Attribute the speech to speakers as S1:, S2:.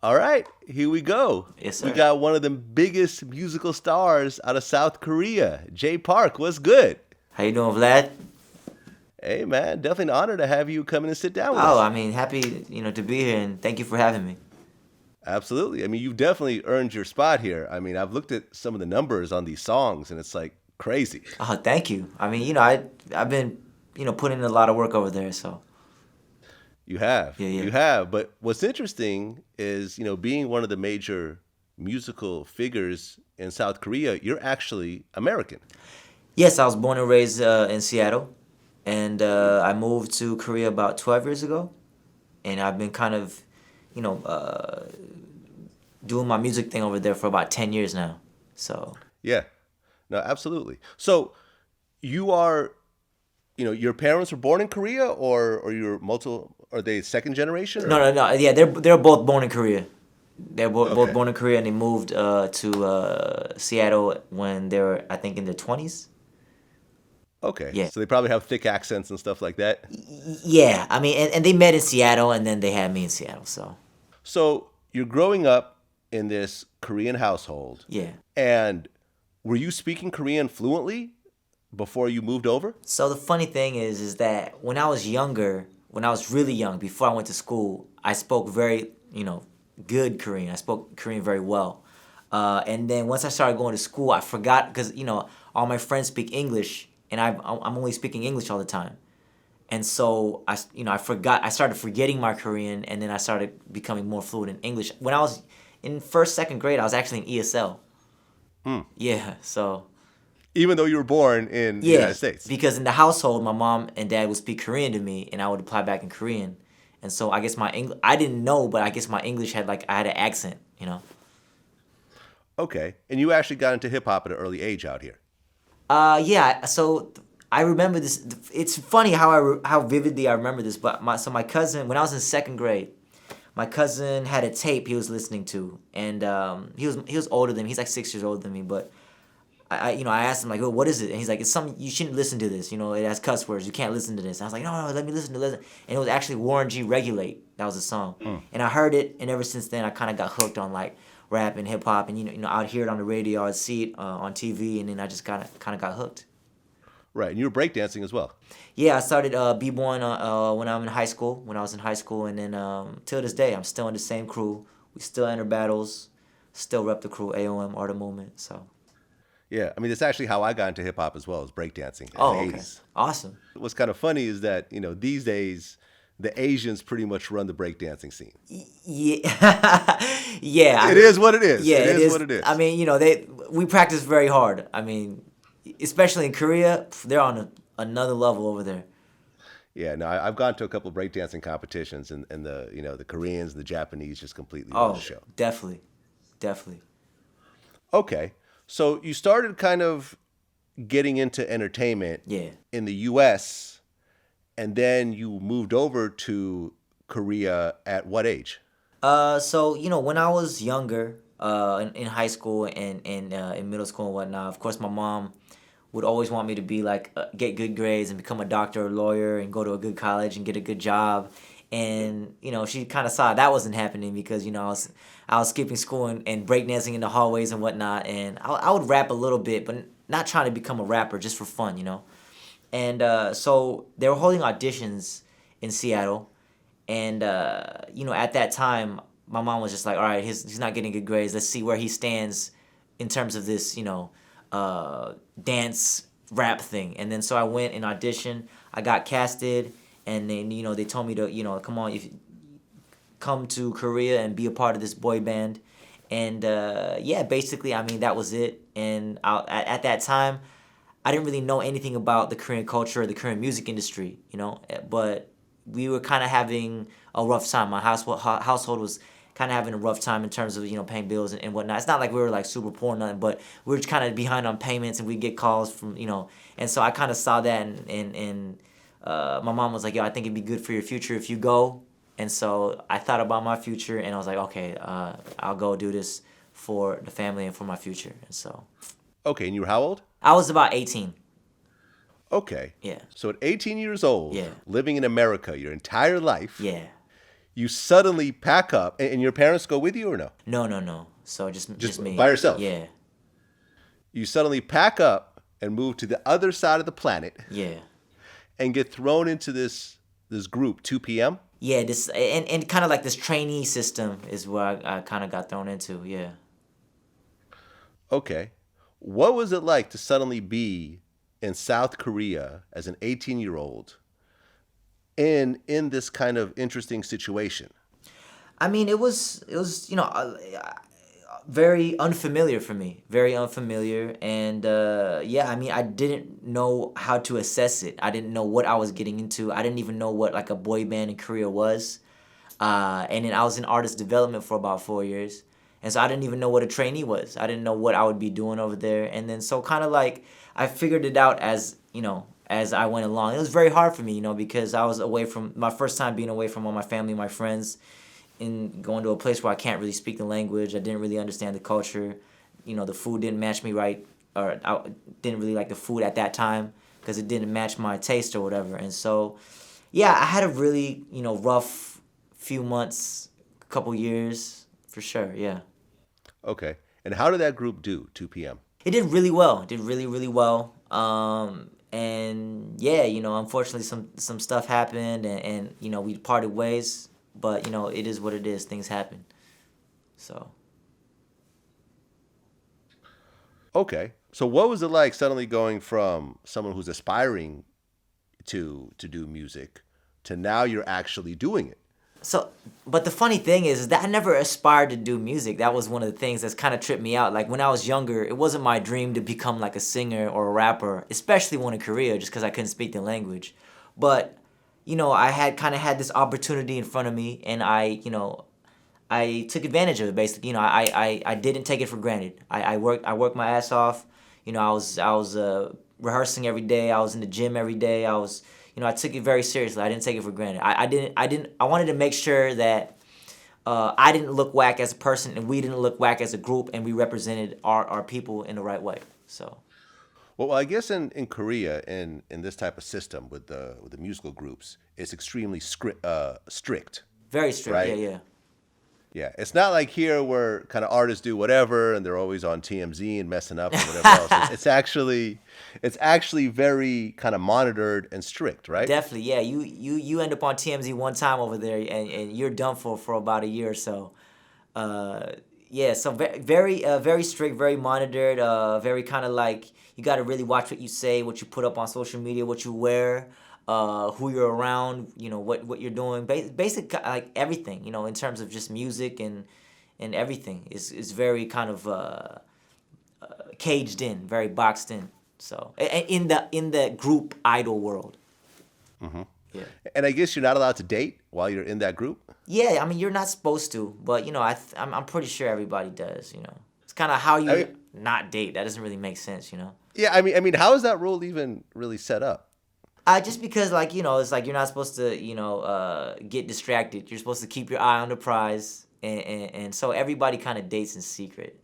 S1: All right, here we go.
S2: Yes,
S1: We
S2: sir.
S1: got one of the biggest musical stars out of South Korea, Jay Park. What's good?
S2: How you doing, Vlad?
S1: Hey, man, definitely an honor to have you come in and sit down with
S2: Oh,
S1: us.
S2: I mean, happy to be here, and thank you for having me.
S1: Absolutely. I mean, you've definitely earned your spot here. I mean, I've looked at some of the numbers on these songs, and it's like crazy.
S2: Oh, thank you. I mean, I've been putting in a lot of work over there, so
S1: You have.
S2: yeah, yeah.
S1: You have. But what's interesting is, being one of the major musical figures in South Korea, you're actually American.
S2: Yes, I was born and raised in Seattle, and I moved to Korea about 12 years ago, and I've been kind of, you know, uh, doing my music thing over there for about 10 years now. So
S1: Yeah. No, absolutely. So you are, your parents were born in Korea or you're are they second generation
S2: no,
S1: or?
S2: no, no. Yeah, they're both born in Korea. They're both
S1: Okay.
S2: born in Korea, and they moved to Seattle when they were, I think, in their 20s.
S1: Okay.
S2: Yeah.
S1: So they probably have thick accents and stuff like that.
S2: Yeah, I mean, and they met in Seattle, and then they had me in Seattle. So
S1: So you're growing up in this Korean household,
S2: yeah.
S1: and were you speaking Korean fluently before you moved over?
S2: So the funny thing is that when I was younger, when I was really young, before I went to school, I spoke very, good Korean. I spoke Korean very well. And then once I started going to school, I forgot because all my friends speak English, and I'm only speaking English all the time. And so I forgot. I started forgetting my Korean, and then I started becoming more fluent in English. When I was in first, second grade, I was actually in ESL. Yeah, so
S1: Even though you were born in the
S2: yeah,
S1: United States.
S2: because in the household, my mom and dad would speak Korean to me, and I would reply back in Korean. And so I guess my English, I didn't know, but I guess my English had I had an accent.
S1: Okay. And you actually got into hip hop at an early age out here.
S2: Yeah. So I remember this. It's funny how vividly I remember this. But my cousin, when I was in second grade, my cousin had a tape he was listening to, and he was older than me. He's like 6 years older than me, but. I asked him like, oh, what is it? And he's like, it's something you shouldn't listen to this. It has cuss words. You can't listen to this. And I was like, no, let me listen to this. And it was actually Warren G. Regulate. That was the song. And I heard it, and ever since then, I kind of got hooked on like rap and hip hop. And I'd hear it on the radio, I'd see it on TV, and then I just kind of got hooked.
S1: Right. And you were breakdancing as well.
S2: Yeah, I started b-boying when I'm in high school. When I was in high school, and then till this day, I'm still in the same crew. We still enter battles, still rep the crew, AOM, Art of Movement. So.
S1: Yeah, I mean, that's actually how I got into hip hop as well, as breakdancing in
S2: Oh,
S1: the
S2: okay.
S1: 80s.
S2: Awesome.
S1: What's kind of funny is that, these days, the Asians pretty much run the breakdancing scene.
S2: Yeah, yeah.
S1: It is what it is.
S2: Yeah,
S1: it is what it is.
S2: I mean, we practice very hard. I mean, especially in Korea, they're on another level over there.
S1: Yeah, no, I've gone to a couple of breakdancing competitions, and the Koreans and the Japanese just completely run the
S2: Oh,
S1: show.
S2: definitely, definitely.
S1: Okay, so you started kind of getting into entertainment
S2: Yeah.
S1: in the U.S., and then you moved over to Korea at what age?
S2: So when I was younger, in high school and in middle school and whatnot, of course, my mom would always want me to be like get good grades and become a doctor or lawyer and go to a good college and get a good job. And she kind of saw that wasn't happening because I was skipping school and breakdancing in the hallways and whatnot. And I would rap a little bit, but not trying to become a rapper, just for fun. And so they were holding auditions in Seattle. And at that time, my mom was just like, all right, he's not getting good grades. Let's see where he stands in terms of this, dance rap thing. And then so I went and auditioned. I got casted, and then they told me to come on, if come to Korea and be a part of this boy band. And yeah, basically, I mean, that was it. And at that time, I didn't really know anything about the Korean culture or the Korean music industry, but we were kind of having a rough time. My household was kind of having a rough time in terms of paying bills and whatnot. It's not like we were like super poor or nothing, but we were kind of behind on payments, and we get calls from and so I kind of saw that, and my mom was like, yo, I think it'd be good for your future if you go. And so I thought about my future, and I was like, okay, I'll go do this for the family and for my future. And so
S1: Okay, and you were how old?
S2: I was about 18.
S1: Okay.
S2: Yeah.
S1: So at 18 years old,
S2: Yeah.
S1: living in America your entire life,
S2: Yeah.
S1: You suddenly pack up, and your parents go with you or no?
S2: No, no, no. So just
S1: Just
S2: me.
S1: by yourself.
S2: Yeah,
S1: You suddenly pack up and move to the other side of the planet
S2: yeah,
S1: and get thrown into this group 2 p.m.
S2: yeah. This and kind of like this trainee system is where I kind of got thrown into. Yeah.
S1: Okay. What was it like to suddenly be in South Korea as an 18-year-old in this kind of interesting situation?
S2: I mean, it was very unfamiliar for me, very unfamiliar, and yeah, I mean, I didn't know how to assess it. I didn't know what I was getting into. I didn't even know what like a boy band in Korea was, and then I was in artist development for about 4 years, and so I didn't even know what a trainee was. I didn't know what I would be doing over there, and then so kind of like I figured it out as as I went along. It was very hard for me, because I was away from my first time being away from all my family, my friends, in going to a place where I can't really speak the language. I didn't really understand the culture. The food didn't match me right, or I didn't really like the food at that time because it didn't match my taste or whatever. And so, yeah, I had a really rough few months, couple years for sure. Yeah,
S1: Okay. And how did that group do 2 p.m.?
S2: it did really well. It did really really well. And yeah, unfortunately some stuff happened, and we parted ways. But it is what it is. Things happen. So
S1: Okay. So what was it like suddenly going from someone who's aspiring to do music to now you're actually doing it?
S2: so, but the funny thing is that I never aspired to do music. That was one of the things that's kind of tripped me out. Like when I was younger, it wasn't my dream to become like a singer or a rapper, especially one in Korea, just because I couldn't speak the language. But I had kind of had this opportunity in front of me, and I took advantage of it. Basically, I didn't take it for granted. I worked my ass off. I was rehearsing every day. I was in the gym every day. I took it very seriously. I didn't take it for granted. I wanted to make sure that I didn't look whack as a person, and we didn't look whack as a group, and we represented our people in the right way. So
S1: Well, I guess in Korea, in this type of system with the musical groups, it's extremely strict,
S2: very strict. Yeah,
S1: right?
S2: yeah.
S1: Yeah, it's not like here where kind of artists do whatever and they're always on TMZ and messing up and whatever else. It's actually very kind of monitored and strict, right?
S2: Definitely, yeah. You end up on TMZ one time over there, and you're done for about a year or so. Uh, yeah, so very strict, very monitored. Very kind of like you got to really watch what you say, what you put up on social media, what you wear, who you're around. What you're doing. Basic like everything. In terms of just music and everything is very kind of caged in, very boxed in. So in the group idol world. Yeah.
S1: And I guess you're not allowed to date while you're in that group.
S2: Yeah, I mean you're not supposed to, but I'm pretty sure everybody does. It's kind of how you
S1: I mean,
S2: not date. That doesn't really make sense.
S1: yeah, I mean, how is that rule even really set up?
S2: Just because like it's like you're not supposed to get distracted. You're supposed to keep your eye on the prize, and so everybody kind of dates in secret.